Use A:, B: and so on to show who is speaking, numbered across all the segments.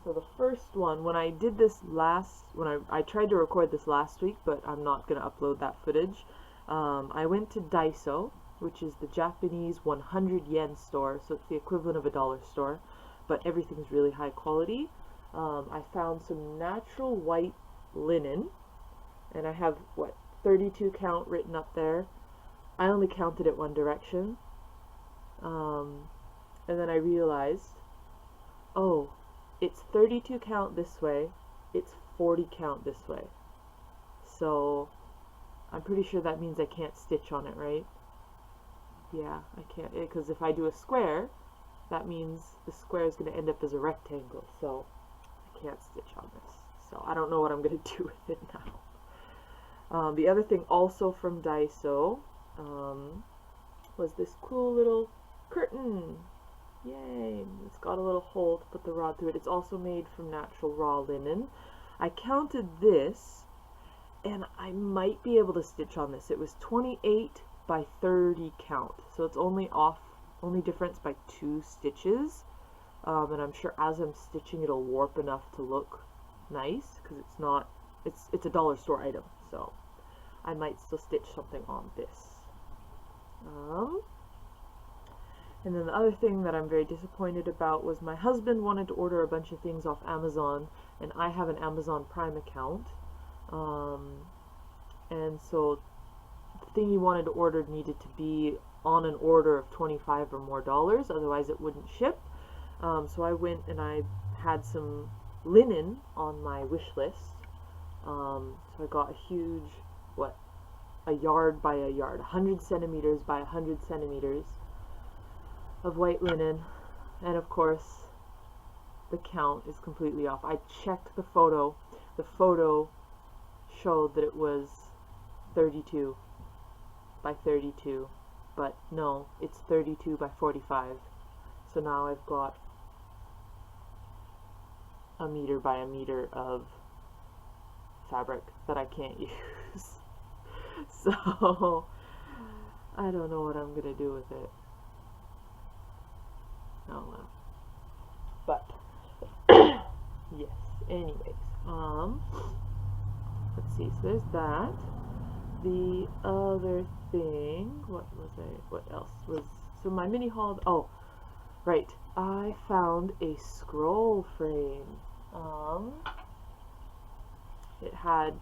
A: So the first one, when I did this when I tried to record this last week, but I'm not going to upload that footage, I went to Daiso, which is the Japanese 100 yen store, so it's the equivalent of a dollar store, but everything's really high quality. I found some natural white linen, and I have, 32 count written up there. I only counted it one direction, and then I realized, oh, it's 32 count this way, it's 40 count this way. So I'm pretty sure that means I can't stitch on it, right? Yeah, I can't, because if I do a square, that means the square is going to end up as a rectangle, so I can't stitch on this. So I don't know what I'm going to do with it now. The other thing also from Daiso was this cool little curtain. Yay! It's got a little hole to put the rod through it. It's also made from natural raw linen. I counted this, and I might be able to stitch on this. It was 28 by 30 count, so it's only difference by 2 stitches. And I'm sure as I'm stitching it'll warp enough to look nice, because it's a dollar store item, so I might still stitch something on this. And then the other thing that I'm very disappointed about was my husband wanted to order a bunch of things off Amazon, and I have an Amazon Prime account, and so the thing he wanted to order needed to be on an order of $25 or more, otherwise it wouldn't ship. So I went and I had some linen on my wish list. So I got a huge, a yard by a yard, 100 centimeters by 100 centimeters of white linen, and of course the count is completely off. I checked the photo. The photo showed that it was 32 by 32, but no, it's 32 by 45. So now I've got a meter by a meter of fabric that I can't use. So I don't know what I'm gonna do with it. Oh well. But yes, anyways, let's see, so there's that. The other thing, what else was, so my mini haul, oh, right, I found a scroll frame. It has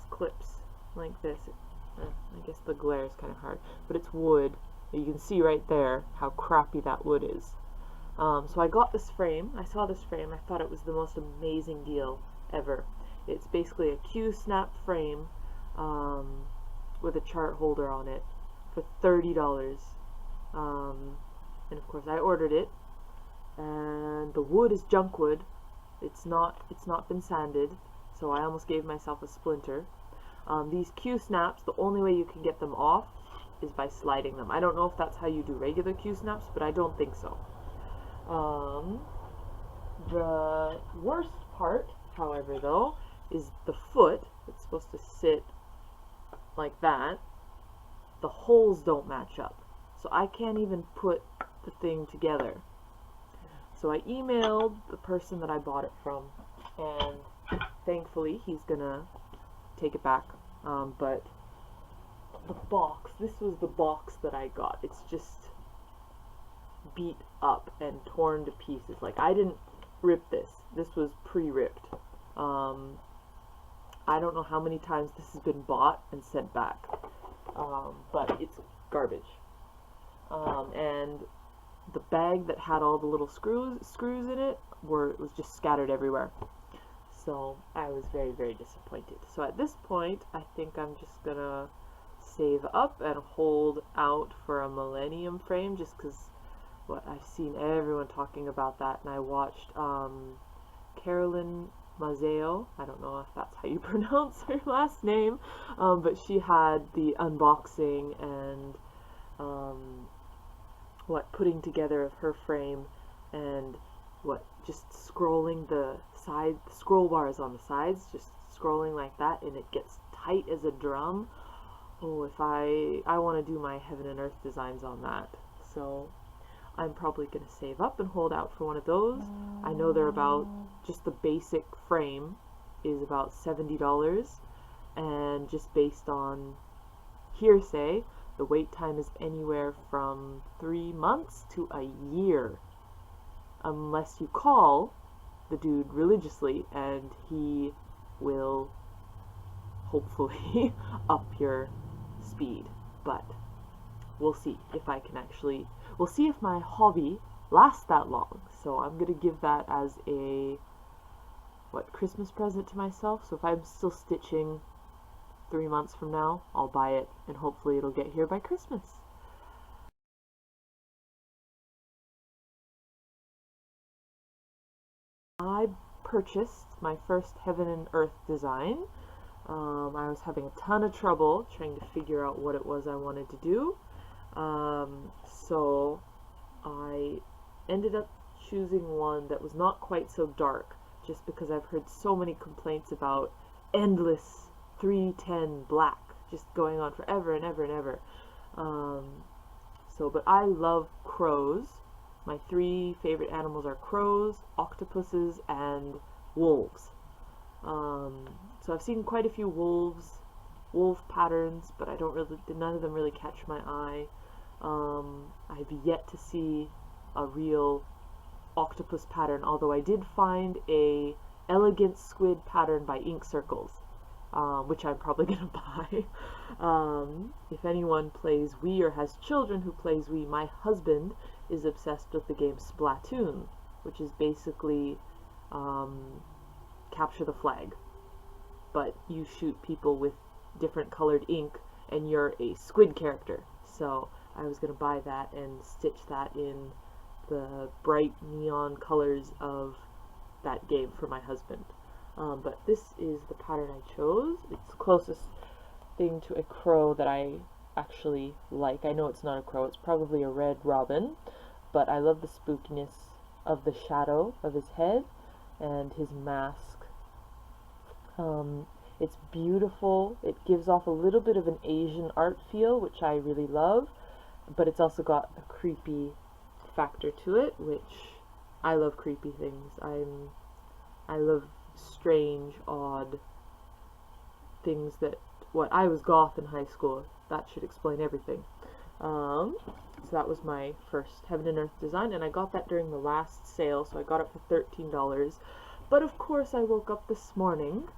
A: clips like this. I guess the glare is kind of hard, but it's wood. You can see right there how crappy that wood is. So I got this frame. I saw this frame. I thought it was the most amazing deal ever. It's basically a Q-snap frame with a chart holder on it for $30. And of course I ordered it, and the wood is junk wood. It's not been sanded, so I almost gave myself a splinter. These Q-snaps, the only way you can get them off is by sliding them. I don't know if that's how you do regular Q-snaps, but I don't think so. The worst part, however, though, is the foot. It's supposed to sit like that. The holes don't match up, so I can't even put the thing together. So I emailed the person that I bought it from, and thankfully he's gonna take it back. But the box, this was the box that I got. It's just beat up and torn to pieces. Like, I didn't rip this. This was pre-ripped. I don't know how many times this has been bought and sent back. But it's garbage. And the bag that had all the little screws in it was just scattered everywhere. So I was very, very disappointed. So at this point, I think I'm just gonna save up and hold out for a Millennium frame, just because I've seen everyone talking about that, and I watched Carolyn Mazzeo, I don't know if that's how you pronounce her last name, but she had the unboxing and putting together of her frame, and just scrolling the scroll bars on the sides, just scrolling like that, and it gets tight as a drum. Oh, if I want to do my heaven and earth designs on that. So I'm probably going to save up and hold out for one of those. I know they're about just the basic frame is about $70, and just based on hearsay, the wait time is anywhere from 3 months to a year, unless you call the dude religiously and he will hopefully up your speed. But we'll see if I can actually, we'll see if my hobby lasts that long. So I'm gonna give that as a Christmas present to myself. So if I'm still stitching 3 months from now, I'll buy it and hopefully it'll get here by Christmas. I purchased my first Heaven and Earth design. I was having a ton of trouble trying to figure out what it was I wanted to do. So I ended up choosing one that was not quite so dark, just because I've heard so many complaints about endless 310 black just going on forever and ever and ever. But I love crows. My 3 favorite animals are crows, octopuses, and wolves. So I've seen quite a few wolf patterns, but none of them really catch my eye. I've yet to see a real octopus pattern, although I did find a elegant squid pattern by Ink Circles, which I'm probably gonna buy. If anyone plays Wii or has children who plays Wii, my husband is obsessed with the game Splatoon, which is basically capture the flag, but you shoot people with different colored ink and you're a squid character. So I was gonna buy that and stitch that in the bright neon colors of that game for my husband. But this is the pattern I chose. It's the closest thing to a crow that I actually like. I know it's not a crow, it's probably a red robin, but I love the spookiness of the shadow of his head and his mask. It's beautiful. It gives off a little bit of an Asian art feel, which I really love, but it's also got a creepy factor to it, which I love creepy things. I love strange, odd things that, I was goth in high school. That should explain everything. So that was my first Heaven and Earth design, and I got that during the last sale, so I got it for $13. But of course I woke up this morning,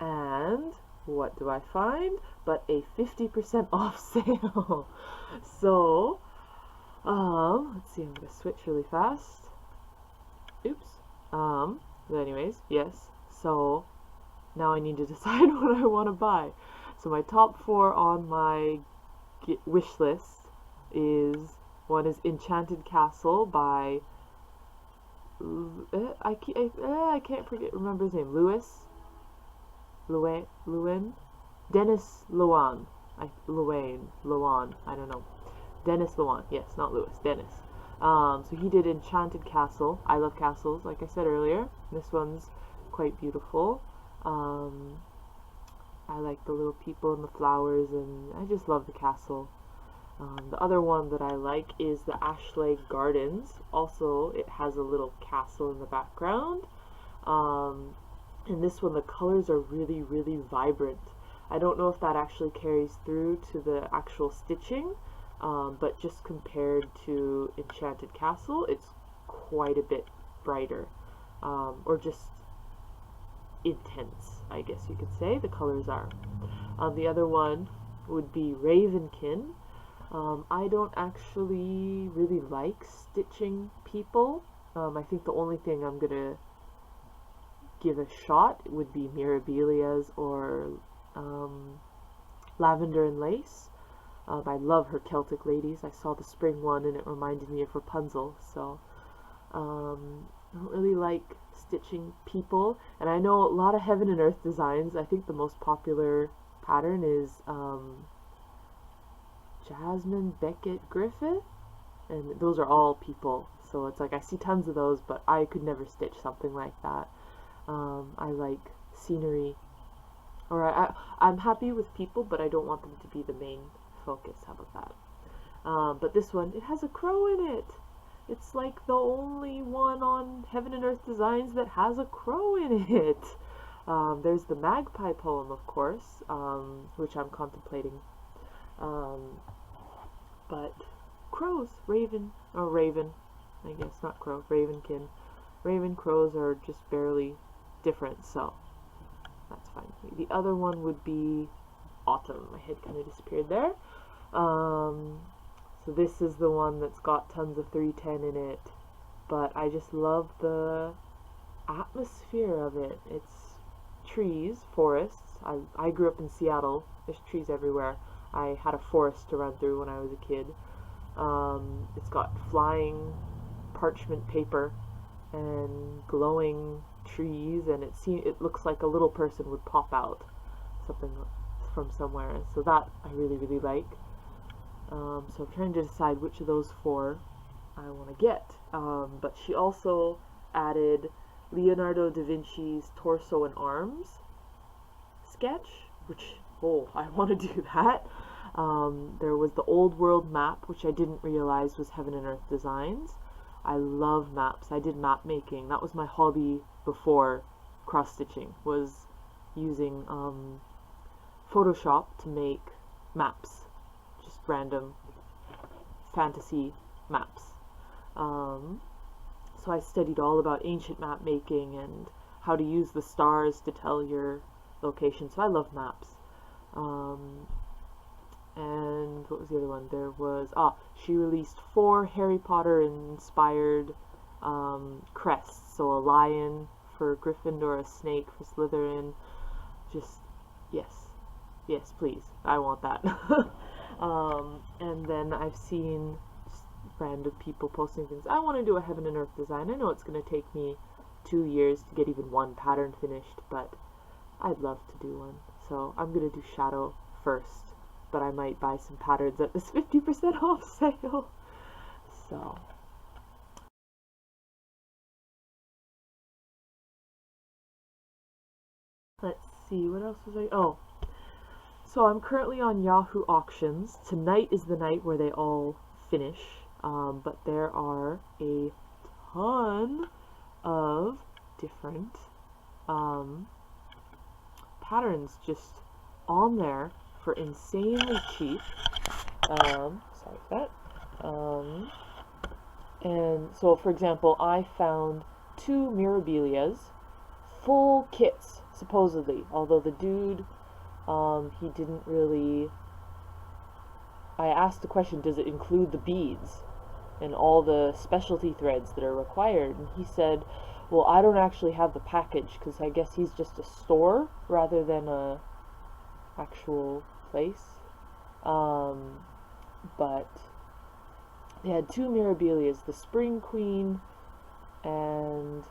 A: and what do I find but a 50% off sale. So, let's see, I'm going to switch really fast. Oops. But anyways, yes, so now I need to decide what I want to buy. So my top 4 on my wish list one is Enchanted Castle by I can't remember his name. Dennis Loan. Loan. I don't know. Dennis Loan. Yes, not Lewis. Dennis. So he did Enchanted Castle. I love castles, like I said earlier. This one's quite beautiful. I like the little people and the flowers, and I just love the castle. The other one that I like is the Ashleigh Gardens. Also, it has a little castle in the background. In this one, the colors are really, really vibrant. I don't know if that actually carries through to the actual stitching, but just compared to Enchanted Castle, it's quite a bit brighter, or just intense, I guess you could say, the colors are. The other one would be Ravenkin. I don't actually really like stitching people. I think the only thing I'm gonna give a shot would be Mirabilia's or Lavender and Lace. I love her Celtic ladies. I saw the spring one and it reminded me of Rapunzel, so I don't really like stitching people. And I know a lot of Heaven and Earth designs. I think the most popular pattern is Jasmine Beckett Griffith, and those are all people, so it's like I see tons of those, but I could never stitch something like that. I like scenery, or I'm happy with people, but I don't want them to be the main focus. How about that? But this one, it has a crow in it, It's like the only one on Heaven and Earth Designs that has a crow in it. There's the magpie poem, of course, which I'm contemplating. But crows, raven, I guess, not crow, ravenkin. Raven crows are just barely different, so that's fine. The other one would be autumn. My head kind of disappeared there. So this is the one that's got tons of 310 in it, but I just love the atmosphere of it. It's trees, forests. I grew up in Seattle. There's trees everywhere. I had a forest to run through when I was a kid. It's got flying parchment paper and glowing trees, and it looks like a little person would pop out something from somewhere, and so that I really, really like. So I'm trying to decide which of those four I want to get. But she also added Leonardo da Vinci's torso and arms sketch, which, oh, I want to do that. There was the Old World map, which I didn't realize was Heaven and Earth Designs. I love maps. I did map making. That was my hobby before cross-stitching, was using Photoshop to make maps. Just random fantasy maps. So I studied all about ancient map making and how to use the stars to tell your location. So I love maps. And what was the other one? There was, she released 4 Harry Potter inspired crests. So a lion for Gryffindor, a snake for Slytherin. Just, yes, please. I want that. And then I've seen just random people posting things. I want to do a Heaven and Earth design. I know it's going to take me 2 years to get even one pattern finished, but I'd love to do one. So I'm going to do Shadow first, but I might buy some patterns at this 50% off sale. So let's see, what else was so I'm currently on Yahoo auctions. Tonight is the night where they all finish, but there are a ton of different patterns just on there for insanely cheap. Sorry for that. And so, for example, I found 2 Mirabilias, full kits, supposedly, although the dude, he didn't really... I asked the question, does it include the beads and all the specialty threads that are required? And he said, well, I don't actually have the package, because I guess he's just a store rather than a actual place. But they had 2 Mirabilias, the Spring Queen and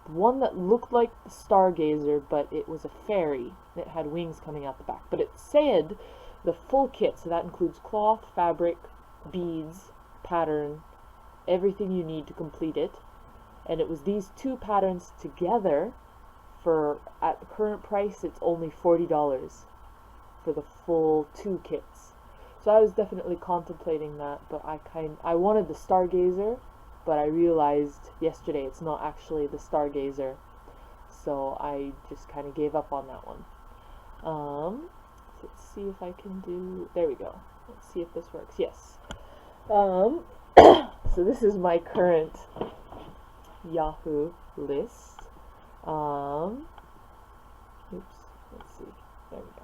A: one that looked like the Stargazer, but it was a fairy. It had wings coming out the back. But it said the full kit, so that includes cloth, fabric, beads, pattern, everything you need to complete it. And it was these 2 patterns together for, at the current price, it's only $40 for the full 2 kits. So I was definitely contemplating that, but I wanted the Stargazer, but I realized yesterday it's not actually the Stargazer, so I just kind of gave up on that one. So let's see if I can do, there we go. Let's see if this works. Yes. So this is my current Yahoo list. Oops, let's see. There we go.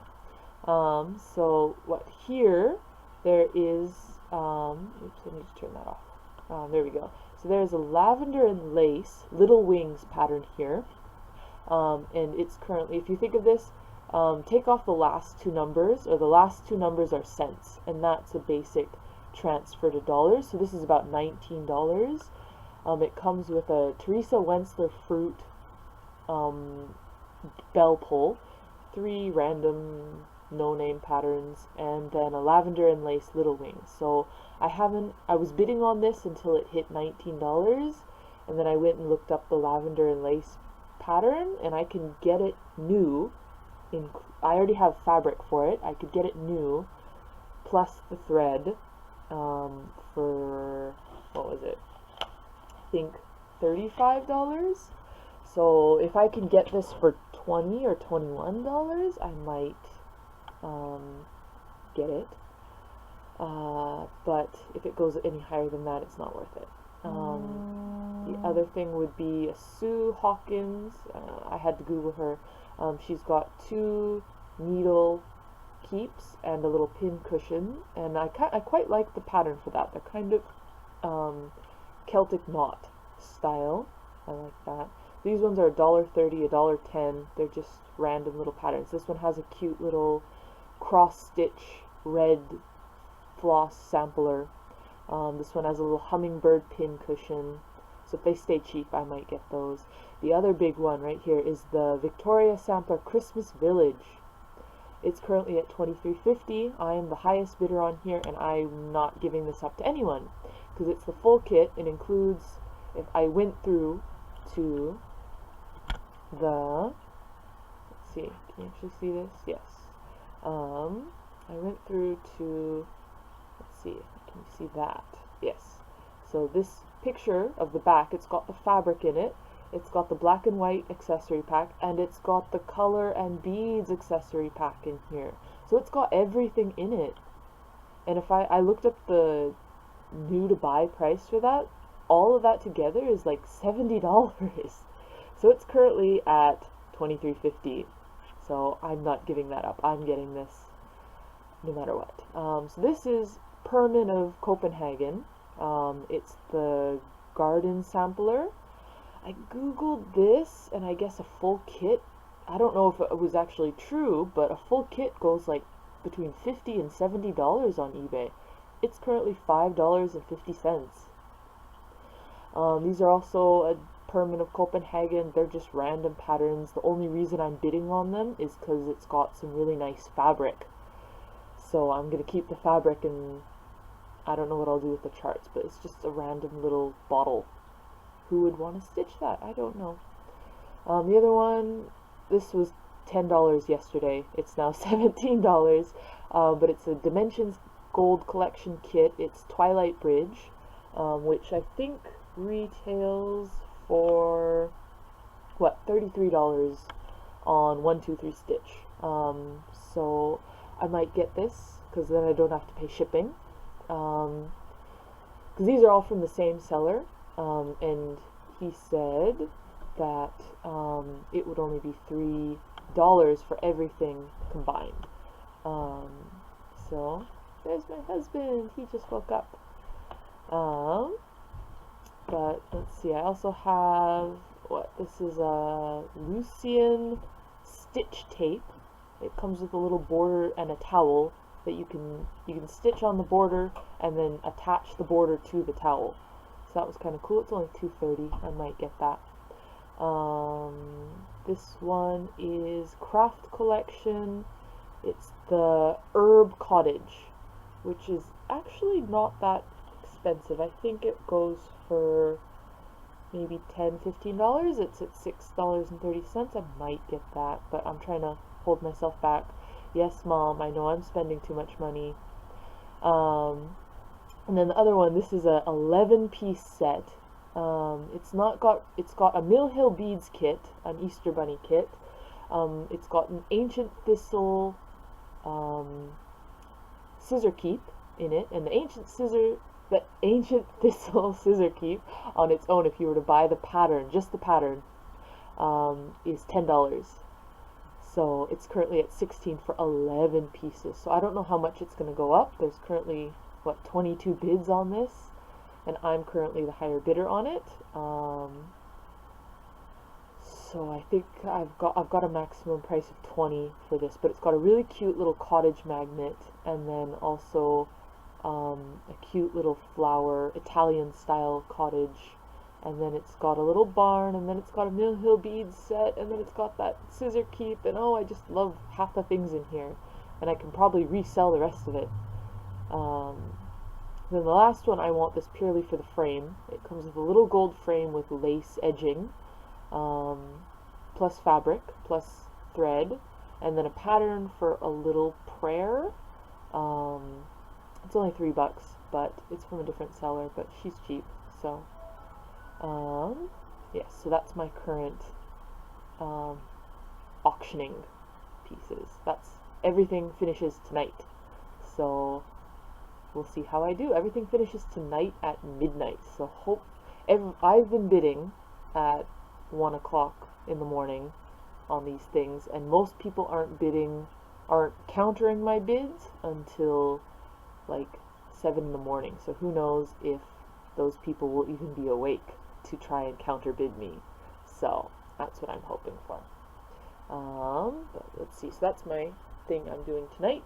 A: So what here, there is, oops, I need to turn that off. There we go. So there's a lavender and lace little wings pattern here. And it's currently, if you think of this, take off the last 2 numbers, or the last 2 numbers are cents, and that's a basic transfer to dollars. So this is about $19. It comes with a Teresa Wentzler fruit bell pull, 3 random no-name patterns, and then a lavender and lace little wings. So I was bidding on this until it hit $19, and then I went and looked up the lavender and lace pattern, and I can get it new. I already have fabric for it. I could get it new, plus the thread, for, what was it? think, $35. So if I can get this for $20 or $21, I might get it. But if it goes any higher than that, it's not worth it. The other thing would be a Sue Hawkins. I had to Google her. She's got 2 needle keeps and a little pin cushion, and I quite like the pattern for that. They're kind of Celtic knot style. I like that. These ones are $1.30, $1.10. They're just random little patterns. This one has a cute little cross-stitch red floss sampler. This one has a little hummingbird pin cushion. So if they stay cheap, I might get those. The other big one right here is the Victoria Sampler Christmas Village. It's currently at $23.50. I am the highest bidder on here, and I'm not giving this up to anyone because it's the full kit. It includes, if I went through to the, let's see, can you actually see this? Yes. I went through to, let's see, can you see that? Yes. So this picture of the back, it's got the fabric in it, it's got the black and white accessory pack, and it's got the color and beads accessory pack in here. So it's got everything in it. And if I looked up the new to buy price for that, all of that together is like $70. So it's currently at $23.50. So I'm not giving that up. I'm getting this no matter what. So this is Permin of Copenhagen. It's the garden sampler. I googled this, and I guess a full kit, I don't know if it was actually true, but a full kit goes like between $50 and $70 on eBay. It's currently $5.50. These are also a Permin of Copenhagen. They're just random patterns. The only reason I'm bidding on them is because it's got some really nice fabric. So I'm going to keep the fabric, and I don't know what I'll do with the charts, but it's just a random little bottle. Who would want to stitch that? I don't know. The other one, this was $10 yesterday. It's now $17, but it's a Dimensions Gold Collection kit. It's Twilight Bridge, which I think retails for, what, $33 on 1, 2, 3 stitch. So I might get this, because then I don't have to pay shipping. Because these are all from the same seller. And he said that it would only be $3 for everything combined. So there's my husband. He just woke up. But let's see. I also have this is a Lucian stitch tape. It comes with a little border and a towel that you can stitch on the border and then attach the border to the towel. So that was kind of cool. It's only $2.30. I might get that. This one is Craft Collection. It's the Herb Cottage, which is actually not that expensive. I think it goes for maybe $10, $15. It's at $6.30. I might get that, but I'm trying to hold myself back. Yes, Mom, I know I'm spending too much money. And then the other one, this is a 11-piece set. It's got a Mill Hill Beads kit, an Easter Bunny kit. It's got an Ancient Thistle scissor keep in it, and the Ancient Thistle scissor keep on its own, if you were to buy the pattern, just the pattern, is $10. So it's currently at $16 for 11 pieces. So I don't know how much it's going to go up. There's currently 22 bids on this, and I'm currently the higher bidder on it. So I think I've got a maximum price of $20 for this, but it's got a really cute little cottage magnet, and then also a cute little flower Italian style cottage, and then it's got a little barn, and then it's got a Mill Hill beads set, and then it's got that scissor keep, and oh, I just love half the things in here, and I can probably resell the rest of it. Then the last one, I want this purely for the frame. It comes with a little gold frame with lace edging, plus fabric, plus thread, and then a pattern for a little prayer. It's only $3, but it's from a different seller, but she's cheap, so Yes, so that's my current auctioning pieces. That's everything finishes tonight. So we'll see how I do. Everything finishes tonight at midnight. So I've been bidding at 1 o'clock in the morning on these things, and most people aren't countering my bids until like 7 in the morning. So who knows if those people will even be awake to try and counter bid me. So that's what I'm hoping for. But let's see. So that's my thing I'm doing tonight.